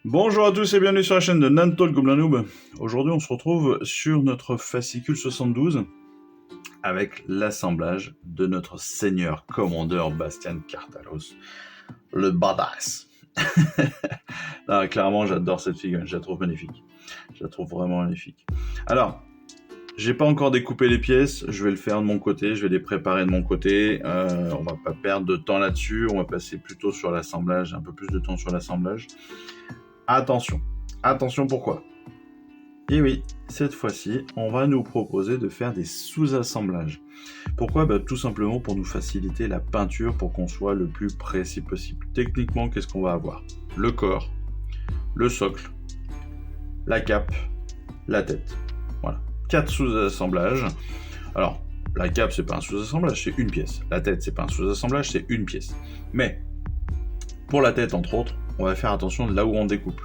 Bonjour à tous et bienvenue sur la chaîne de Nanto le Gobelin Noob. Aujourd'hui on se retrouve sur notre fascicule 72 avec l'assemblage de notre seigneur commandeur Bastian Cartalos, le badass. Non, clairement j'adore cette figurine, je la trouve magnifique. Je la trouve vraiment magnifique. Alors, j'ai pas encore découpé les pièces, je vais le faire de mon côté, je vais les préparer de mon côté. On va pas perdre de temps là-dessus, on va passer plutôt sur l'assemblage, un peu plus de temps sur l'assemblage. Attention, attention pourquoi ? Et oui, cette fois-ci, on va nous proposer de faire des sous-assemblages. Pourquoi ? Tout simplement pour nous faciliter la peinture pour qu'on soit le plus précis possible. Techniquement, qu'est-ce qu'on va avoir ? Le corps, le socle, la cape, la tête. Voilà, 4 sous-assemblages. Alors, la cape, c'est pas un sous-assemblage, c'est une pièce. La tête, c'est pas un sous-assemblage, c'est une pièce. Mais, pour la tête, entre autres, on va faire attention de là où on découpe.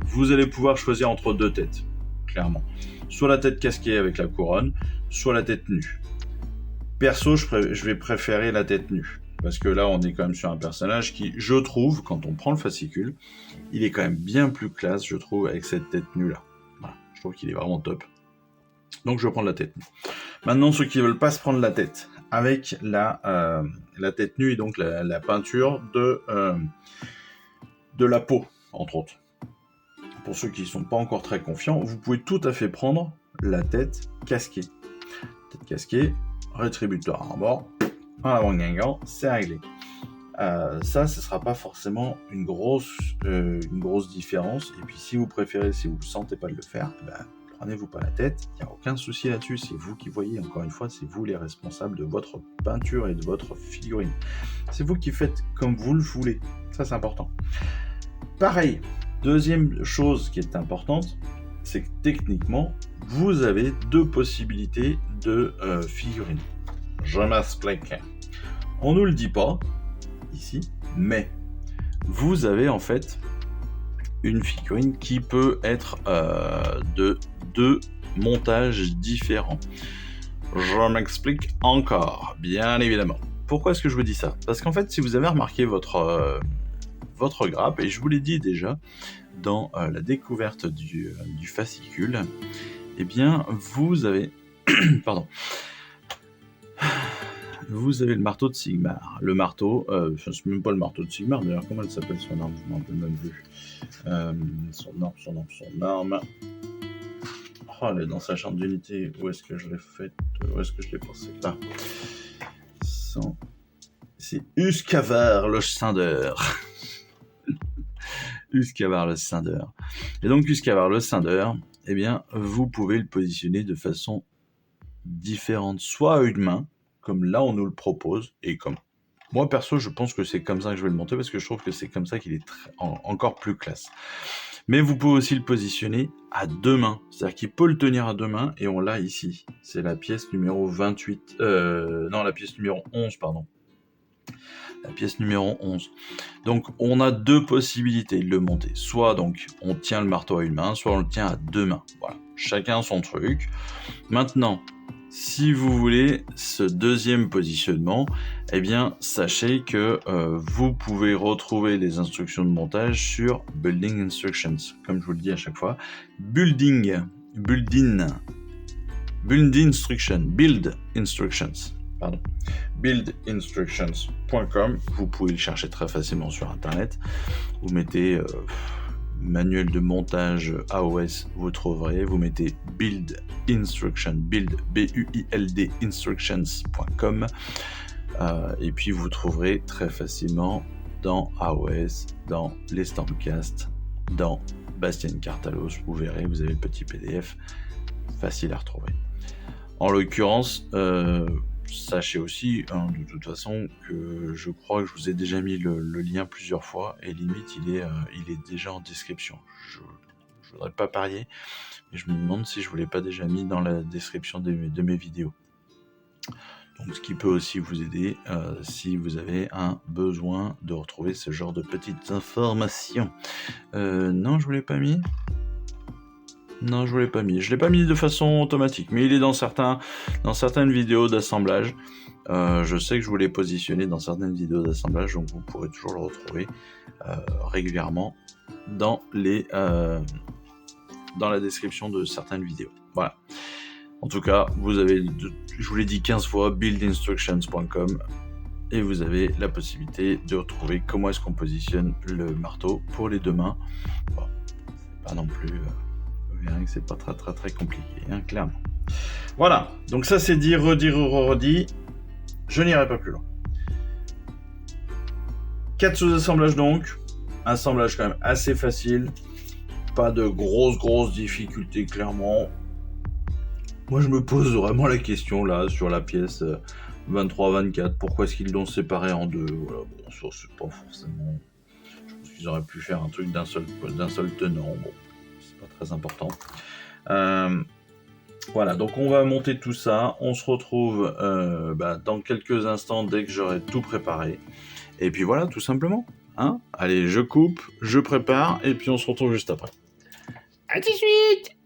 Vous allez pouvoir choisir entre deux têtes, clairement. Soit la tête casquée avec la couronne, soit la tête nue. Perso, je vais préférer la tête nue. Parce que là, on est quand même sur un personnage qui, je trouve, quand on prend le fascicule, il est quand même bien plus classe, je trouve, avec cette tête nue-là. Voilà, je trouve qu'il est vraiment top. Donc, je vais prendre la tête nue. Maintenant, ceux qui ne veulent pas se prendre la tête, avec la tête nue et donc la peinture de la peau, entre autres. Pour ceux qui ne sont pas encore très confiants, vous pouvez tout à fait prendre la tête casquée. Tête casquée, rétributeur en bord, en avant guingant, c'est réglé. Ça ne sera pas forcément une grosse différence. Et puis si vous préférez, si vous ne sentez pas de le faire, prenez-vous pas la tête, il n'y a aucun souci là-dessus, c'est vous qui voyez, encore une fois, c'est vous les responsables de votre peinture et de votre figurine. C'est vous qui faites comme vous le voulez, ça c'est important. Pareil, deuxième chose qui est importante, c'est que techniquement, vous avez deux possibilités de figurines. Je m'explique. On ne nous le dit pas, ici, mais vous avez en fait une figurine qui peut être de deux montages différents. Je m'explique encore, bien évidemment. Pourquoi est-ce que je vous dis ça ? Parce qu'en fait, si vous avez remarqué votre grappe, et je vous l'ai dit déjà dans la découverte du fascicule, eh bien, vous avez... Pardon. Vous avez le marteau de Sigmar. Le marteau, je ne sais même pas le marteau de Sigmar, d'ailleurs, comment elle s'appelle son arme ? Je m'en rappelle même plus. Son arme. Oh, elle est dans sa chambre d'unité. Où est-ce que je l'ai faite ? Où est-ce que je l'ai pensé ? Là. C'est Uscavar le Scindeur. Uscavar le Scindeur. Et donc, Uscavar le Scindeur, eh bien, vous pouvez le positionner de façon différente, soit à une main, comme là on nous le propose, et comme moi perso je pense que c'est comme ça que je vais le monter, parce que je trouve que c'est comme ça qu'il est encore plus classe. Mais vous pouvez aussi le positionner à deux mains, c'est-à-dire qu'il peut le tenir à deux mains, et on l'a ici. C'est la pièce numéro 28, la pièce numéro 11, pardon. La pièce numéro 11. Donc on a deux possibilités de le monter. Soit donc on tient le marteau à une main, soit on le tient à deux mains. Voilà, chacun son truc. Maintenant, si vous voulez ce deuxième positionnement, eh bien, sachez que vous pouvez retrouver les instructions de montage sur Building Instructions. Comme je vous le dis à chaque fois, Build Instructions.com. Vous pouvez le chercher très facilement sur internet. Vous mettez manuel de montage AOS, vous trouverez. Vous mettez Build Instruction, BUILD Instructions.com, et puis vous trouverez très facilement dans AOS, dans les Stormcast, dans Bastian Cartalos. Vous verrez, vous avez le petit PDF facile à retrouver. En l'occurrence, sachez aussi, de toute façon, que je crois que je vous ai déjà mis le lien plusieurs fois, et limite il est déjà en description. Je voudrais pas parier, mais je me demande si je vous l'ai pas déjà mis dans la description de mes vidéos. Donc ce qui peut aussi vous aider si vous avez un besoin de retrouver ce genre de petites informations. Non, je vous l'ai pas mis. Non, je ne l'ai pas mis. Je ne l'ai pas mis de façon automatique, mais il est dans certaines vidéos d'assemblage. Je sais que je vous l'ai positionné dans certaines vidéos d'assemblage, donc vous pourrez toujours le retrouver régulièrement dans la description de certaines vidéos. Voilà. En tout cas, je vous l'ai dit 15 fois, buildinstructions.com, et vous avez la possibilité de retrouver comment est-ce qu'on positionne le marteau pour les deux mains. Bon, c'est pas non plus... vous verrez que c'est pas très très très compliqué, hein, clairement. Voilà, donc ça c'est dit, redit. Je n'irai pas plus loin. 4 sous-assemblages donc. Assemblage quand même assez facile. Pas de grosses difficultés, clairement. Moi, je me pose vraiment la question, là, sur la pièce 23-24. Pourquoi est-ce qu'ils l'ont séparé en deux? Voilà, bon, ça, c'est pas forcément... Je pense qu'ils auraient pu faire un truc d'un seul tenant. Bon, c'est pas très important. Voilà, donc on va monter tout ça. On se retrouve dans quelques instants, dès que j'aurai tout préparé. Et puis voilà, tout simplement. Hein, allez, je coupe, je prépare, et puis on se retrouve juste après. À tout de suite!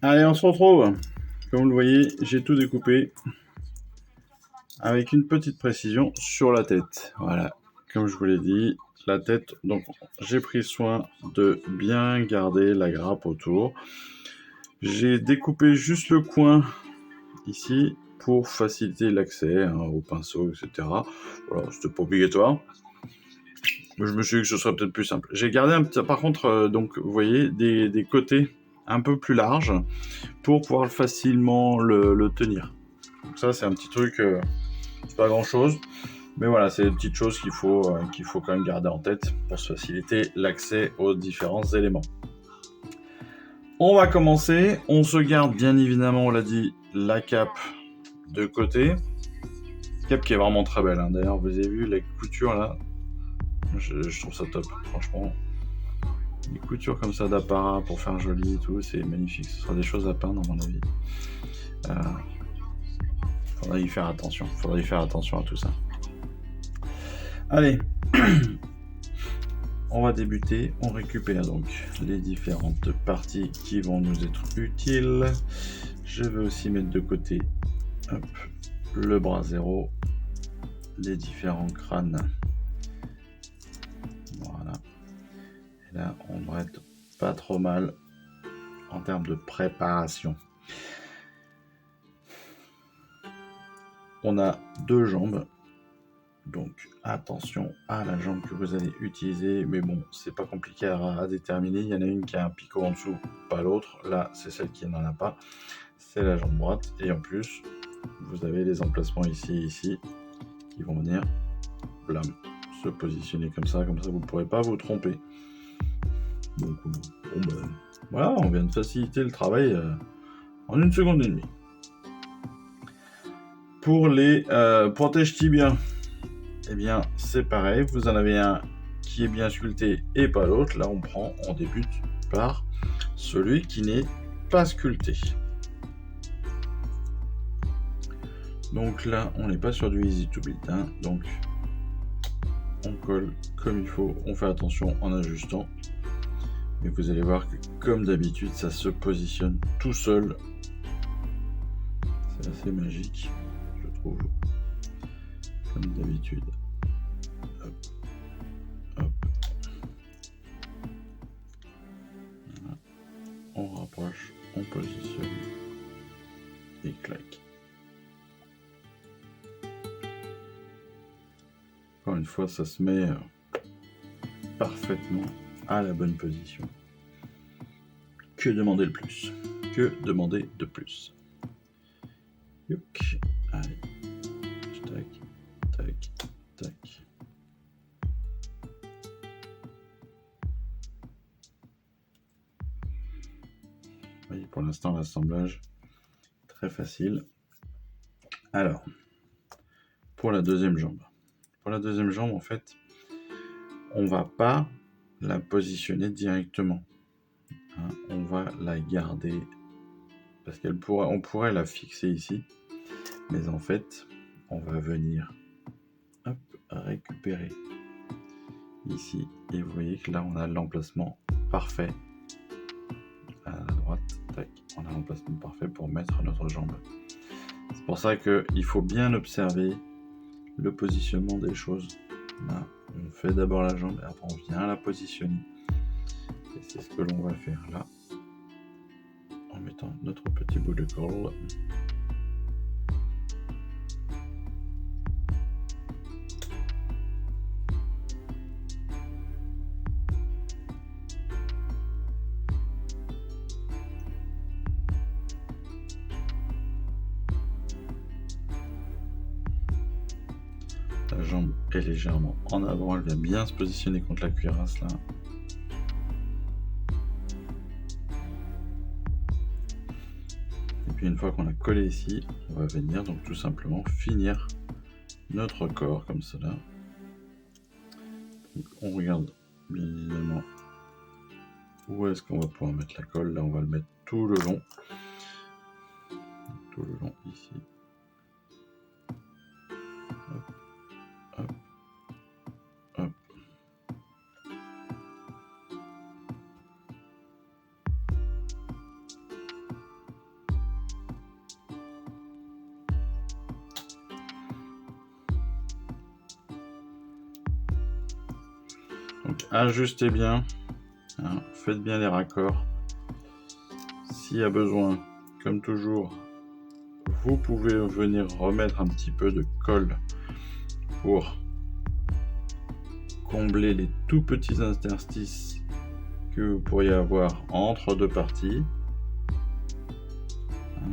Allez, on se retrouve. Comme vous le voyez, j'ai tout découpé avec une petite précision sur la tête. Voilà, comme je vous l'ai dit, la tête, donc j'ai pris soin de bien garder la grappe autour. J'ai découpé juste le coin ici pour faciliter l'accès au pinceau, etc. Voilà, c'était pas obligatoire. Mais je me suis dit que ce serait peut-être plus simple. J'ai gardé par contre, donc vous voyez, des côtés un peu plus larges pour pouvoir facilement le tenir. Donc ça, c'est un petit truc, c'est pas grand-chose. Mais voilà, c'est des petites choses qu'il faut quand même garder en tête pour se faciliter l'accès aux différents éléments. On va commencer. On se garde bien évidemment, on l'a dit, la cape de côté. Cape qui est vraiment très belle. Hein. D'ailleurs, vous avez vu les coutures là. Je trouve ça top, franchement. Les coutures comme ça d'apparat pour faire joli et tout, c'est magnifique. Ce sera des choses à peindre à mon avis. Faudra y faire attention. Faudra y faire attention à tout ça. Allez. On va débuter, on récupère donc les différentes parties qui vont nous être utiles. Je vais aussi mettre de côté le bras zéro, les différents crânes. Voilà. Et là, on devrait être pas trop mal en termes de préparation. On a 2 jambes. Donc attention à la jambe que vous allez utiliser, mais bon, c'est pas compliqué à déterminer. Il y en a une qui a un picot en dessous, pas l'autre. Là, c'est celle qui n'en a pas. C'est la jambe droite. Et en plus, vous avez les emplacements ici, qui vont venir blam, se positionner comme ça vous ne pourrez pas vous tromper. Donc, voilà, on vient de faciliter le travail en 1 seconde et demie. Pour les protèges tibias, eh bien, c'est pareil, vous en avez un qui est bien sculpté et pas l'autre. Là, on débute par celui qui n'est pas sculpté. Donc là, on n'est pas sur du easy to build, hein. Donc, on colle comme il faut, on fait attention en ajustant. Mais vous allez voir que, comme d'habitude, ça se positionne tout seul. C'est assez magique, je trouve. Comme d'habitude. Hop. Hop. Voilà. On rapproche, on positionne et clac. Encore une fois, ça se met parfaitement à la bonne position. Que demander de plus? Que demander de plus? Youk. Allez. Tac, tac, tac. Vous voyez, pour l'instant, l'assemblage très facile. Alors, pour la deuxième jambe. Pour la deuxième jambe, en fait, on va pas la positionner directement. Hein, on va la garder parce on pourrait la fixer ici, mais en fait, on va venir récupérer ici et vous voyez que là, on a l'emplacement parfait à la droite. Tac, on a l'emplacement parfait pour mettre notre jambe. C'est pour ça qu'il faut bien observer le positionnement des choses. Là, on fait d'abord la jambe et après on vient la positionner. Et c'est ce que l'on va faire là, en mettant notre petit bout de colle. La jambe est légèrement en avant, elle vient bien se positionner contre la cuirasse là. Et puis une fois qu'on a collé ici, on va venir donc tout simplement finir notre corps comme cela. Donc on regarde bien évidemment où est-ce qu'on va pouvoir mettre la colle. Là on va le mettre tout le long. Tout le long ici. Hop, hop, hop. Donc ajustez bien, hein, faites bien les raccords. S'il y a besoin, comme toujours, vous pouvez venir remettre un petit peu de colle pour combler les tout petits interstices que vous pourriez avoir entre deux parties.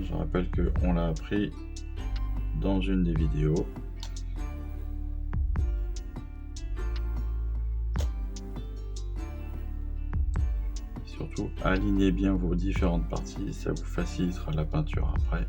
Je rappelle qu'on l'a appris dans une des vidéos. Surtout, alignez bien vos différentes parties, ça vous facilitera la peinture après.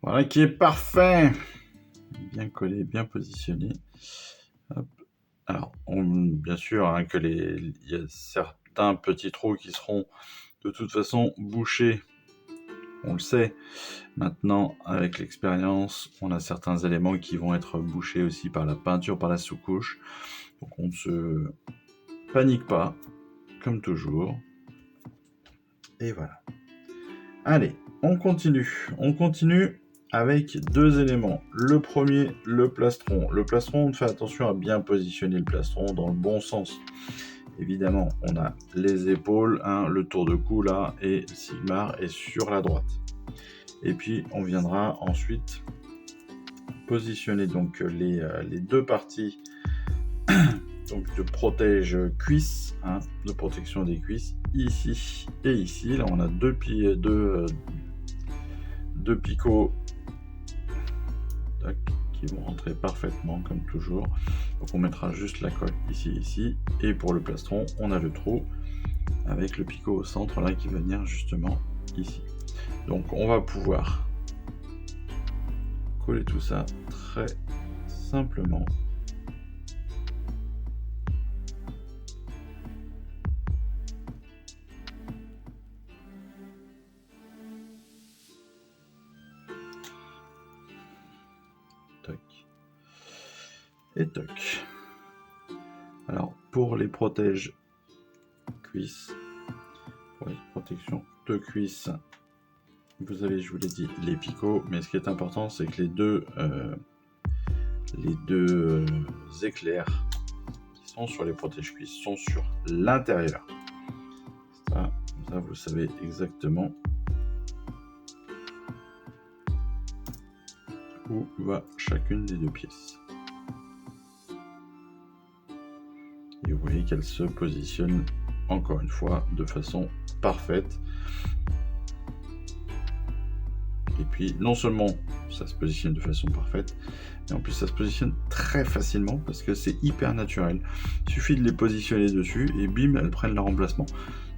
Voilà qui est parfait. Bien collé, bien positionné. Hop. Alors, bien sûr, hein, il y a certains petits trous qui seront de toute façon bouchés. On le sait. Maintenant, avec l'expérience, on a certains éléments qui vont être bouchés aussi par la peinture, par la sous-couche. Donc, on ne se panique pas, comme toujours. Et voilà. Allez, on continue. On continue avec deux éléments. Le premier, le plastron. Le plastron, on fait attention à bien positionner le plastron dans le bon sens. Évidemment, on a les épaules, hein, le tour de cou là, et Sigmar est sur la droite. Et puis, on viendra ensuite positionner donc les deux parties donc de protège cuisses, hein, de protection des cuisses, ici et ici. Là, on a deux picots qui vont rentrer parfaitement comme toujours. Donc on mettra juste la colle ici, et pour le plastron on a le trou avec le picot au centre là qui va venir justement ici. Donc on va pouvoir coller tout ça très simplement. Et toc. Alors pour les protèges cuisses, pour les protections de cuisses, vous avez, je vous l'ai dit, les picots, mais ce qui est important c'est que les deux éclairs qui sont sur les protèges cuisses sont sur l'intérieur. Ça vous savez exactement où va chacune des deux pièces. Et vous voyez qu'elle se positionne encore une fois de façon parfaite. Et puis, non seulement ça se positionne de façon parfaite, mais en plus ça se positionne très facilement parce que c'est hyper naturel. Il suffit de les positionner dessus et bim, elles prennent leur emplacement.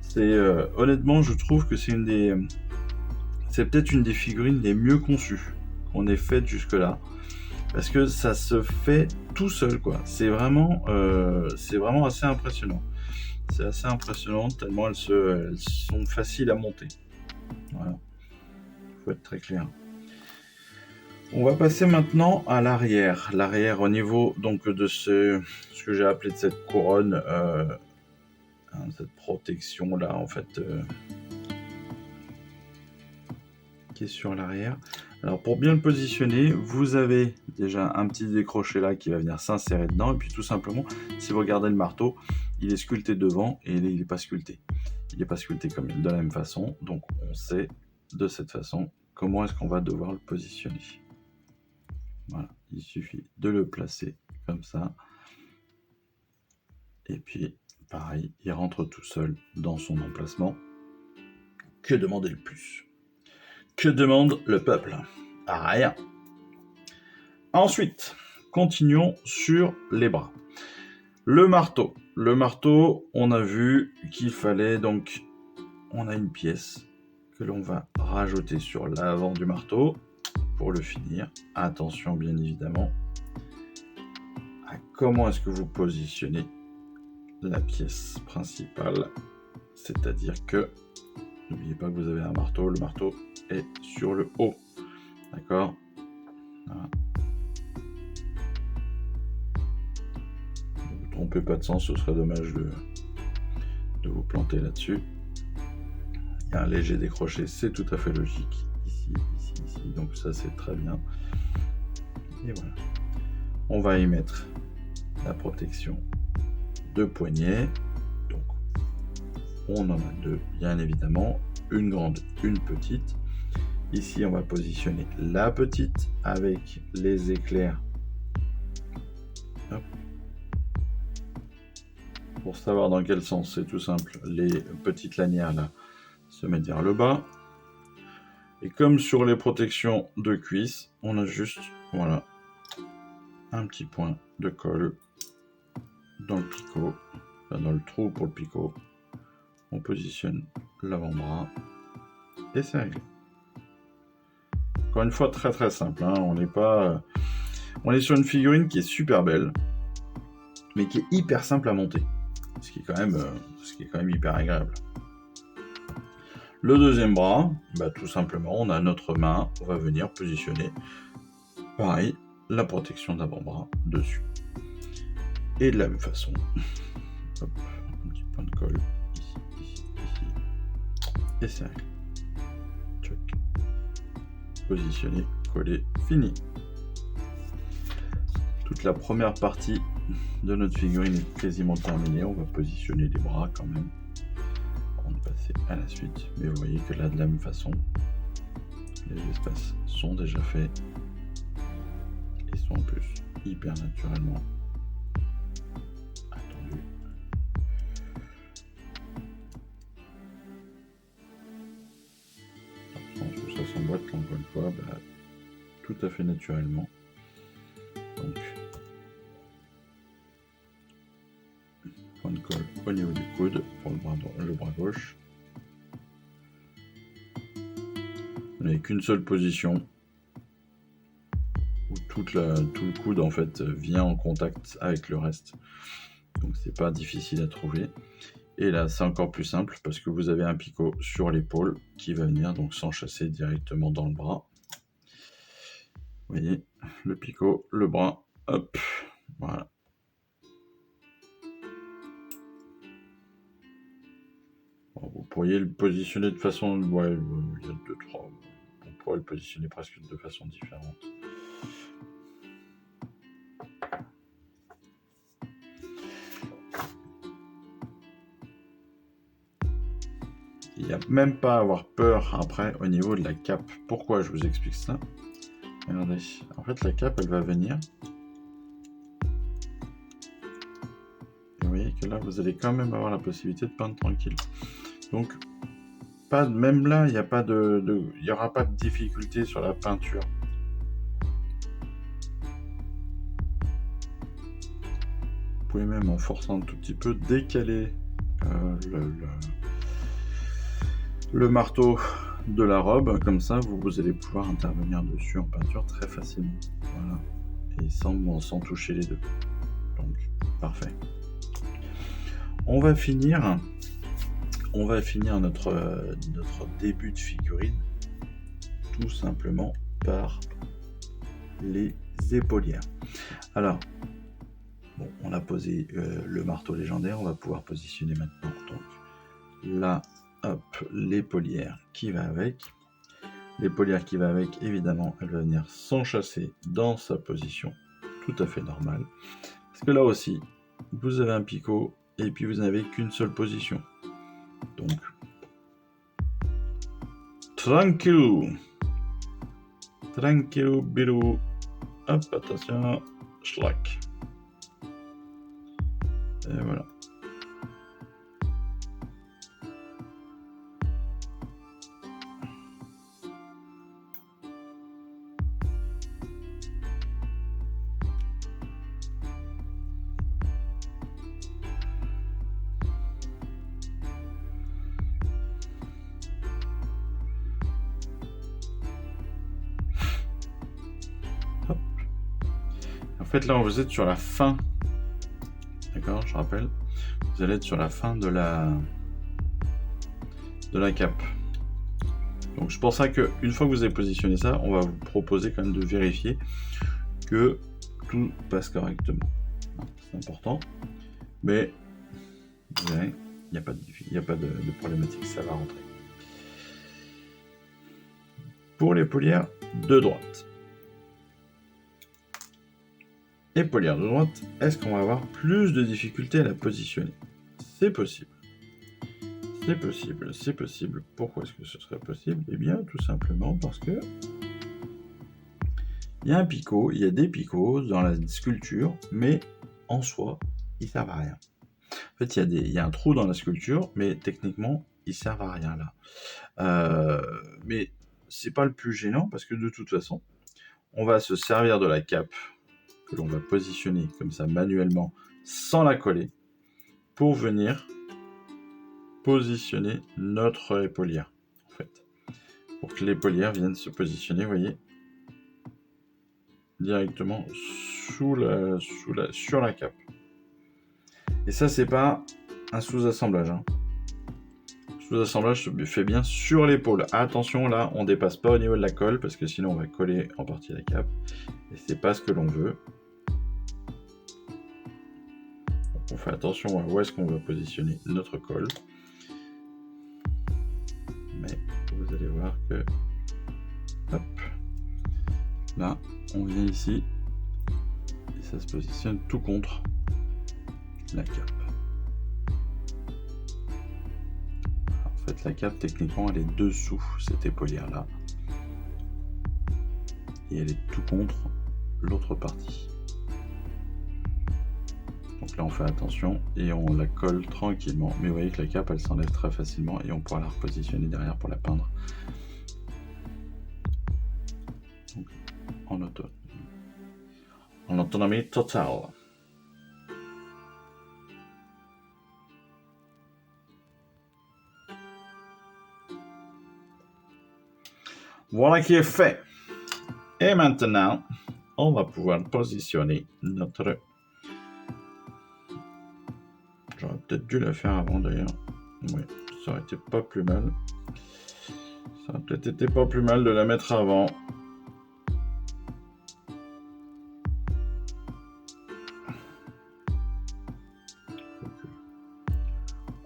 C'est honnêtement, je trouve que c'est c'est peut-être une des figurines les mieux conçues qu'on ait faites jusque-là. Parce que ça se fait tout seul, quoi. C'est vraiment assez impressionnant. C'est assez impressionnant tellement elles sont faciles à monter. Voilà. Faut être très clair. On va passer maintenant à l'arrière. L'arrière au niveau donc de ce que j'ai appelé de cette couronne, cette protection là en fait qui est sur l'arrière. Alors pour bien le positionner, vous avez déjà un petit décroché là qui va venir s'insérer dedans et puis tout simplement, si vous regardez le marteau, il est sculpté devant et il n'est pas sculpté. Il n'est pas sculpté comme de la même façon, donc on sait de cette façon comment est-ce qu'on va devoir le positionner. Voilà, il suffit de le placer comme ça. Et puis, pareil, il rentre tout seul dans son emplacement. Que demander le plus? Que demande le peuple? Rien. Ensuite, continuons sur les bras. Le marteau. Le marteau, on a vu qu'il fallait donc... On a une pièce que l'on va rajouter sur l'avant du marteau pour le finir. Attention, bien évidemment, à comment est-ce que vous positionnez la pièce principale. C'est-à-dire que, n'oubliez pas que vous avez un marteau, le marteau est sur le haut. D'accord? Voilà. Ne vous trompez pas de sens, ce serait dommage de vous planter là-dessus. Il y a un léger décroché, c'est tout à fait logique. Ici, ici, ici. Donc ça, c'est très bien. Et voilà. On va y mettre la protection de poignet. Donc, on en a deux, bien évidemment. Une grande, une petite. Ici, on va positionner la petite avec les éclairs. Hop. Pour savoir dans quel sens, c'est tout simple. Les petites lanières là se mettent vers le bas. Et comme sur les protections de cuisse, on a juste, voilà, un petit point de colle dans le picot, enfin dans le trou pour le picot. On positionne l'avant-bras et c'est réglé. Encore une fois, très très simple. Hein. On est sur une figurine qui est super belle, mais qui est hyper simple à monter, ce qui est quand même hyper agréable. Le deuxième bras, bah, tout simplement, on a notre main, on va venir positionner, pareil, la protection d'avant-bras dessus. Et de la même façon, hop, un petit point de colle, ici, ici, ici, et c'est réglé. Check. Positionner, coller, fini. Toute la première partie de notre figurine est quasiment terminée. On va positionner les bras quand même avant de passer à la suite. Mais vous voyez que là, de la même façon, les espaces sont déjà faits et sont en plus hyper naturellement attendus. Tout ça s'emboîte encore une fois, bah, tout à fait naturellement. Donc, point de colle au niveau du coude pour le bras gauche. Vous n'avez qu'une seule position où tout le coude en fait vient en contact avec le reste. Donc c'est pas difficile à trouver. Et là c'est encore plus simple parce que vous avez un picot sur l'épaule qui va venir donc s'enchasser directement dans le bras. Vous voyez, le picot, le bras, hop, voilà. Bon, vous pourriez le positionner de façon... Ouais, il y a 2-3... On pourrait le positionner presque de façon différente. Il n'y a même pas à avoir peur après au niveau de la cape. Pourquoi je vous explique ça? Regardez, en fait la cape elle va venir. Et vous voyez que là vous allez quand même avoir la possibilité de peindre tranquille. Donc pas, même là, il n'y a pas il y aura pas de difficulté sur la peinture. Vous pouvez même, en forçant un tout petit peu, décaler le marteau de la robe, comme ça vous allez pouvoir intervenir dessus en peinture très facilement. Voilà. Et sans toucher les deux. Donc, parfait. On va finir notre début de figurine tout simplement par les épaulières. Alors, bon, on a posé le marteau légendaire, on va pouvoir positionner maintenant donc là, hop, l'épaulière qui va avec. L'épaulière qui va avec, évidemment, elle va venir s'enchasser dans sa position tout à fait normale. Parce que là aussi, vous avez un picot et puis vous n'avez qu'une seule position. Donc, tranquillou, bilou, hop, attention, schlack. Et voilà. Hop. En fait, là, vous êtes sur la fin. D'accord, je rappelle. Vous allez être sur la fin de la cape. Donc c'est pour ça qu'une fois que vous avez positionné ça, on va vous proposer quand même de vérifier que tout passe correctement. C'est important. Mais vous verrez, il n'y a pas de problématique, ça va rentrer. Pour l'épaulière de droite. Épaulière de droite, est-ce qu'on va avoir plus de difficultés à la positionner? C'est possible. C'est possible. Pourquoi est-ce que ce serait possible? Eh bien, tout simplement parce que il y a un picot, il y a des picots dans la sculpture, mais en soi, ils servent à rien. En fait, il y a un trou dans la sculpture, mais techniquement, ils servent à rien là. Mais c'est pas le plus gênant parce que de toute façon, on va se servir de la cape que l'on va positionner comme ça manuellement, sans la coller, pour venir positionner notre épaulière, en fait. Pour que l'épaulière vienne se positionner, vous voyez, directement sur la cape. Et ça, c'est pas un sous-assemblage. Hein. Sous-assemblage se fait bien sur l'épaule. Attention, là, on dépasse pas au niveau de la colle, parce que sinon on va coller en partie la cape. Et c'est pas ce que l'on veut. Donc on fait attention à où est-ce qu'on va positionner notre colle. Mais vous allez voir que... Hop. Là, on vient ici. Et ça se positionne tout contre la cape. En fait, la cape, techniquement, elle est dessous cette épaulière-là. Et elle est tout contre l'autre partie. Donc là, on fait attention et on la colle tranquillement. Mais vous voyez que la cape, elle s'enlève très facilement et on pourra la repositionner derrière pour la peindre. Donc, en autonomie totale. Voilà qui est fait. Et maintenant, on va pouvoir positionner notre... J'aurais peut-être dû la faire avant d'ailleurs. Oui, ça aurait été pas plus mal. Ça aurait peut-être été pas plus mal de la mettre avant.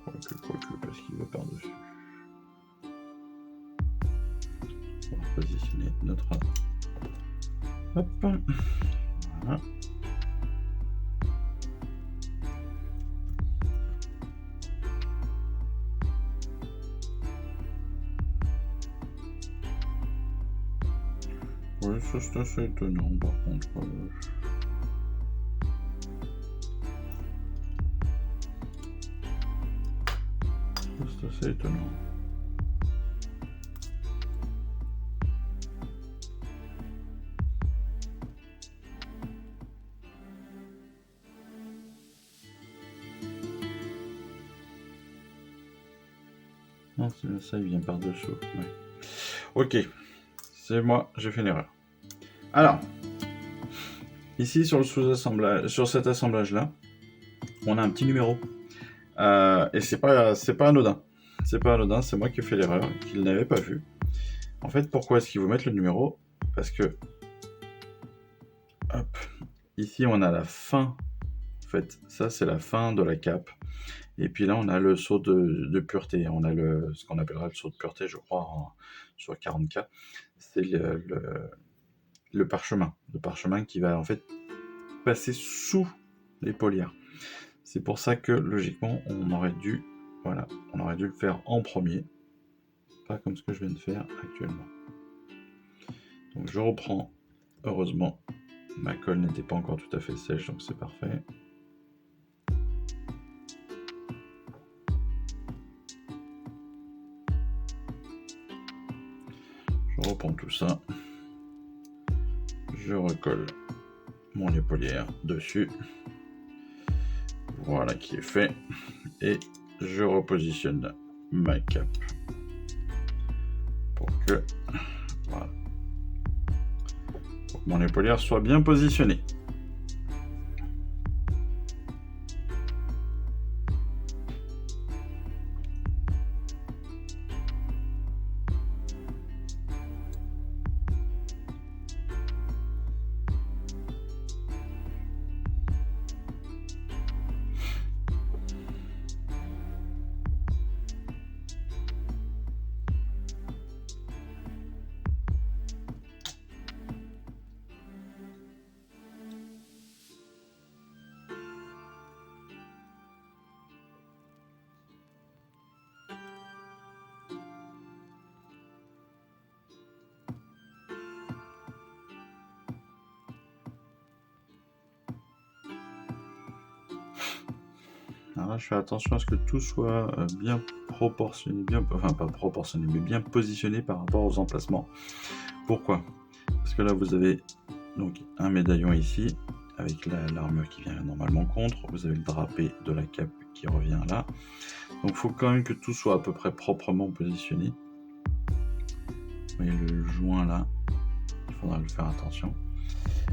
Quoique, parce qu'il va par-dessus. On va positionner notre... Hop. Voilà. Oui, ça c'est assez étonnant par contre. C'est assez étonnant. Non, ça, il vient par-dessous. Ouais. Ok, c'est moi, j'ai fait une erreur. Alors, ici, sur le sous-assemblage, sur cet assemblage-là, on a un petit numéro. Et c'est pas anodin. C'est pas anodin, c'est moi qui ai fait l'erreur, qu'il n'avait pas vu. En fait, pourquoi est-ce qu'ils vous mettent le numéro? Parce que, hop, ici, on a la fin. En fait, ça, c'est la fin de la cape. Et puis là, on a le saut de pureté. On a ce qu'on appellera le saut de pureté, je crois, sur 40K. C'est le parchemin. Le parchemin qui va, en fait, passer sous les polières. C'est pour ça que, logiquement, on aurait dû le faire en premier. Pas comme ce que je viens de faire actuellement. Donc, je reprends. Heureusement, ma colle n'était pas encore tout à fait sèche, donc c'est parfait. Je reprends tout ça. Je recolle mon épaulière dessus. Voilà qui est fait. Et je repositionne ma cape pour que mon épaulière soit bien positionnée. Alors là, je fais attention à ce que tout soit bien proportionné, pas proportionné, mais bien positionné par rapport aux emplacements. Pourquoi? Parce que là, vous avez donc un médaillon ici, avec l'armure qui vient normalement contre. Vous avez le drapé de la cape qui revient là. Donc il faut quand même que tout soit à peu près proprement positionné. Vous voyez le joint là, il faudra le faire attention.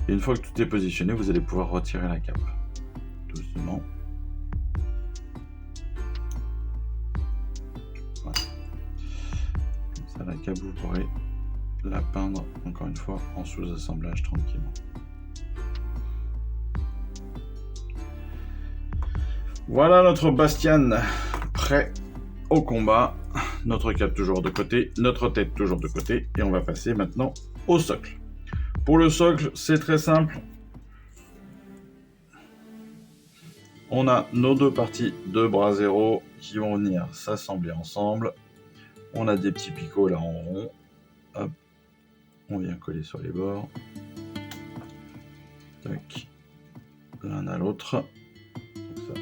Et une fois que tout est positionné, vous allez pouvoir retirer la cape. Doucement. Voilà. Comme ça, la cape, vous pourrez la peindre, encore une fois, en sous-assemblage tranquillement. Voilà notre Bastian prêt au combat. Notre cape toujours de côté, notre tête toujours de côté. Et on va passer maintenant au socle. Pour le socle, c'est très simple. On a nos deux parties de bras zéro qui vont venir s'assembler ensemble. On a des petits picots là en rond. Hop. On vient coller sur les bords. Tac. L'un à l'autre. Ça,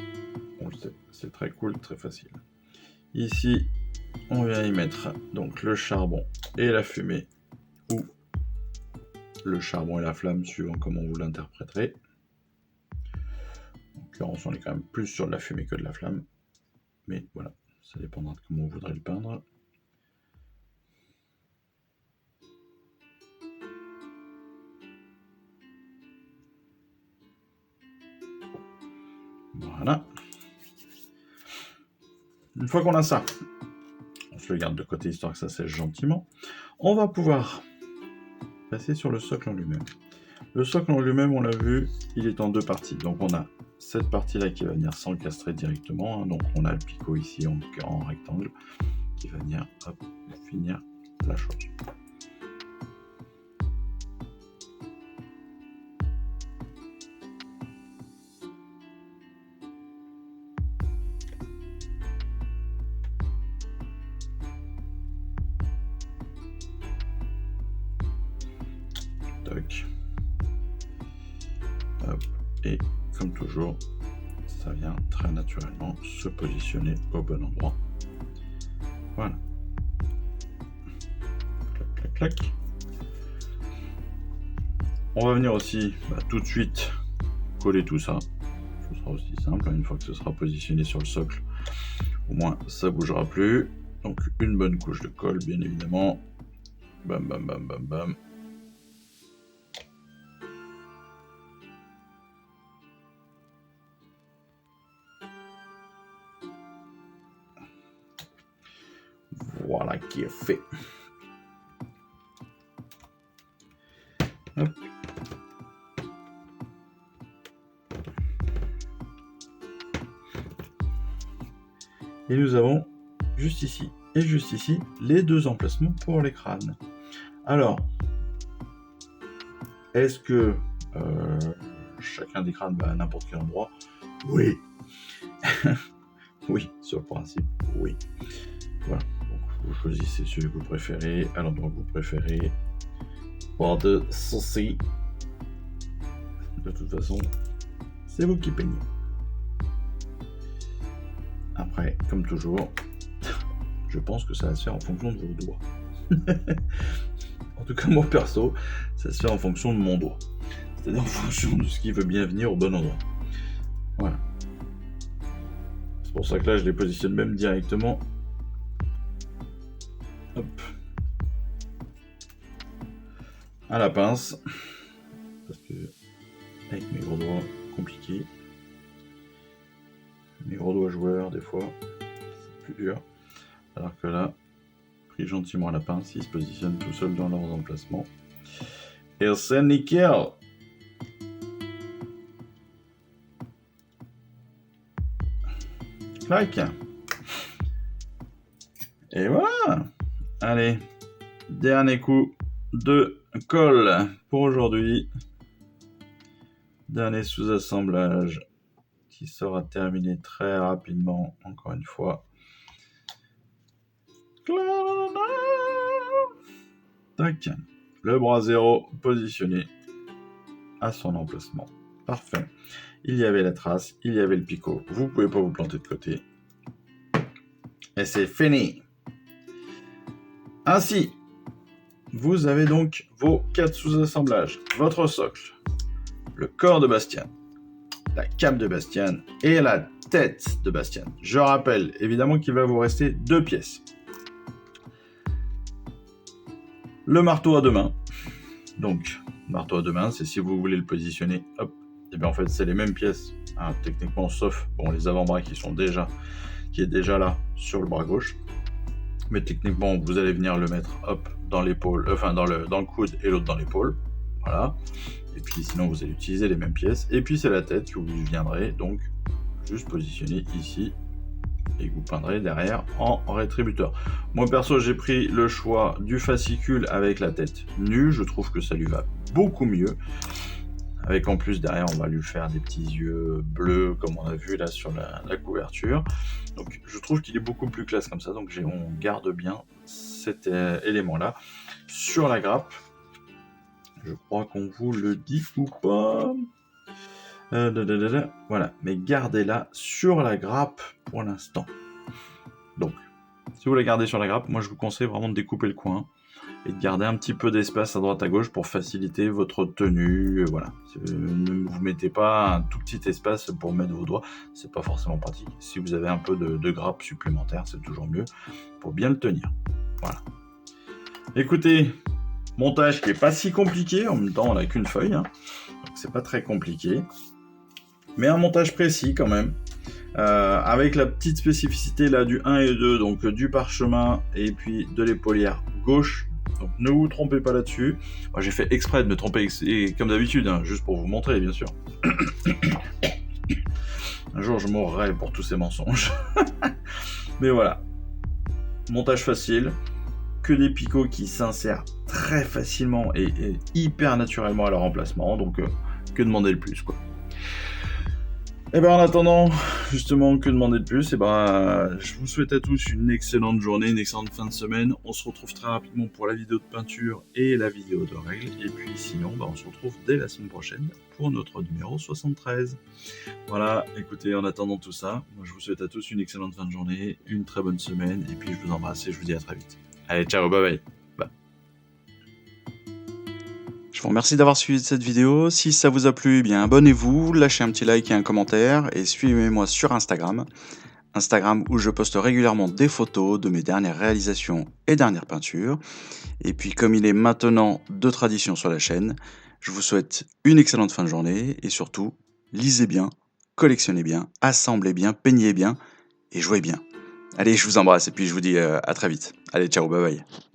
on le sait, c'est très cool, très facile. Ici, on vient y mettre donc le charbon et la fumée, ou le charbon et la flamme, suivant comment vous l'interpréterez. En l'occurrence, on est quand même plus sur de la fumée que de la flamme. Mais voilà, ça dépendra de comment vous voudrez le peindre. Voilà. Une fois qu'on a ça, on se le garde de côté histoire que ça sèche gentiment. On va pouvoir passer sur le socle en lui-même. Le socle en lui-même, on l'a vu, il est en deux parties. Donc on a cette partie-là qui va venir s'encastrer directement. Hein. Donc on a le picot ici en rectangle qui va venir finir la chose. Toc. Hop. Et comme toujours, ça vient très naturellement se positionner au bon endroit. Voilà. Clac, clac, clac. On va venir aussi tout de suite coller tout ça. Ce sera aussi simple, une fois que ce sera positionné sur le socle, au moins ça bougera plus. Donc une bonne couche de colle, bien évidemment. Bam, bam, bam, bam, bam. Voilà qui est fait. Hop. Et nous avons juste ici et juste ici les deux emplacements pour les crânes. Alors, est-ce que chacun des crânes va à n'importe quel endroit? Oui. Oui, sur le principe, oui. Voilà, donc vous choisissez celui que vous préférez, à l'endroit que vous préférez. Pas de soucis. De toute façon, c'est vous qui peignez. Après, comme toujours, je pense que ça va se faire en fonction de vos doigts. En tout cas, moi perso, ça se fait en fonction de mon doigt. C'est-à-dire en fonction de ce qui veut bien venir au bon endroit. Voilà. C'est pour ça que là, je les positionne même directement. Hop. À la pince. Parce que, avec mes gros doigts, compliqués. Mes gros doigts joueurs, des fois, c'est plus dur. Alors que là, pris gentiment à la pince, ils se positionnent tout seuls dans leurs emplacements. Et c'est nickel! Clac! Et voilà! Allez, dernier coup de colle pour aujourd'hui. Dernier sous-assemblage qui sera terminé très rapidement, encore une fois. Tac. Le bras zéro positionné à son emplacement. Parfait. Il y avait la trace, il y avait le picot. Vous pouvez pas vous planter de côté. Et c'est fini. Ainsi, vous avez donc vos 4 sous-assemblages. Votre socle, le corps de Bastien, la cape de Bastien et la tête de Bastien. Je rappelle évidemment qu'il va vous rester 2 pièces. Le marteau à 2 mains. Donc, marteau à 2 mains, c'est si vous voulez le positionner, hop, et bien en fait c'est les mêmes pièces, hein, techniquement, sauf bon, les avant-bras qui est déjà là sur le bras gauche. Mais techniquement, vous allez venir le mettre, hop, dans l'épaule, enfin dans le coude et l'autre dans l'épaule. Voilà. Et puis sinon, vous allez utiliser les mêmes pièces. Et puis c'est la tête que vous viendrez donc juste positionner ici et que vous peindrez derrière en rétributeur. Moi perso, j'ai pris le choix du fascicule avec la tête nue. Je trouve que ça lui va beaucoup mieux. Avec en plus derrière, on va lui faire des petits yeux bleus comme on a vu là sur la couverture. Donc je trouve qu'il est beaucoup plus classe comme ça. Donc on garde bien cet élément-là sur la grappe. Je crois qu'on vous le dit ou pas. Voilà, mais gardez-la sur la grappe pour l'instant. Donc, si vous la gardez sur la grappe, moi je vous conseille vraiment de découper le coin et de garder un petit peu d'espace à droite à gauche pour faciliter votre tenue. Voilà, ne vous mettez pas un tout petit espace pour mettre vos doigts, c'est pas forcément pratique. Si vous avez un peu de grappe supplémentaire, c'est toujours mieux pour bien le tenir. Voilà. Écoutez, montage qui est pas si compliqué, en même temps on n'a qu'une feuille, hein, donc c'est pas très compliqué. Mais un montage précis quand même, avec la petite spécificité là du 1 et 2, donc du parchemin et puis de l'épaulière gauche. Donc ne vous trompez pas là-dessus. Moi j'ai fait exprès de me tromper comme d'habitude, hein, juste pour vous montrer bien sûr. Un jour je mourrai pour tous ces mensonges. Mais voilà, montage facile, que des picots qui s'insèrent très facilement et hyper naturellement à leur emplacement, donc que demander de plus quoi. Et bien en attendant, justement, que demander de plus, je vous souhaite à tous une excellente journée, une excellente fin de semaine. On se retrouve très rapidement pour la vidéo de peinture et la vidéo de règles. Et puis sinon, on se retrouve dès la semaine prochaine pour notre numéro 73. Voilà, écoutez, en attendant tout ça, moi, je vous souhaite à tous une excellente fin de journée, une très bonne semaine. Et puis je vous embrasse et je vous dis à très vite. Allez, ciao, bye bye. Je vous remercie d'avoir suivi cette vidéo. Si ça vous a plu, abonnez-vous, lâchez un petit like et un commentaire et suivez-moi sur Instagram Instagram où je poste régulièrement des photos de mes dernières réalisations et dernières peintures. Et puis comme il est maintenant de tradition sur la chaîne, je vous souhaite une excellente fin de journée et surtout, lisez bien, collectionnez bien, assemblez bien, peignez bien et jouez bien. Allez, je vous embrasse et puis je vous dis à très vite. Allez, ciao, bye bye.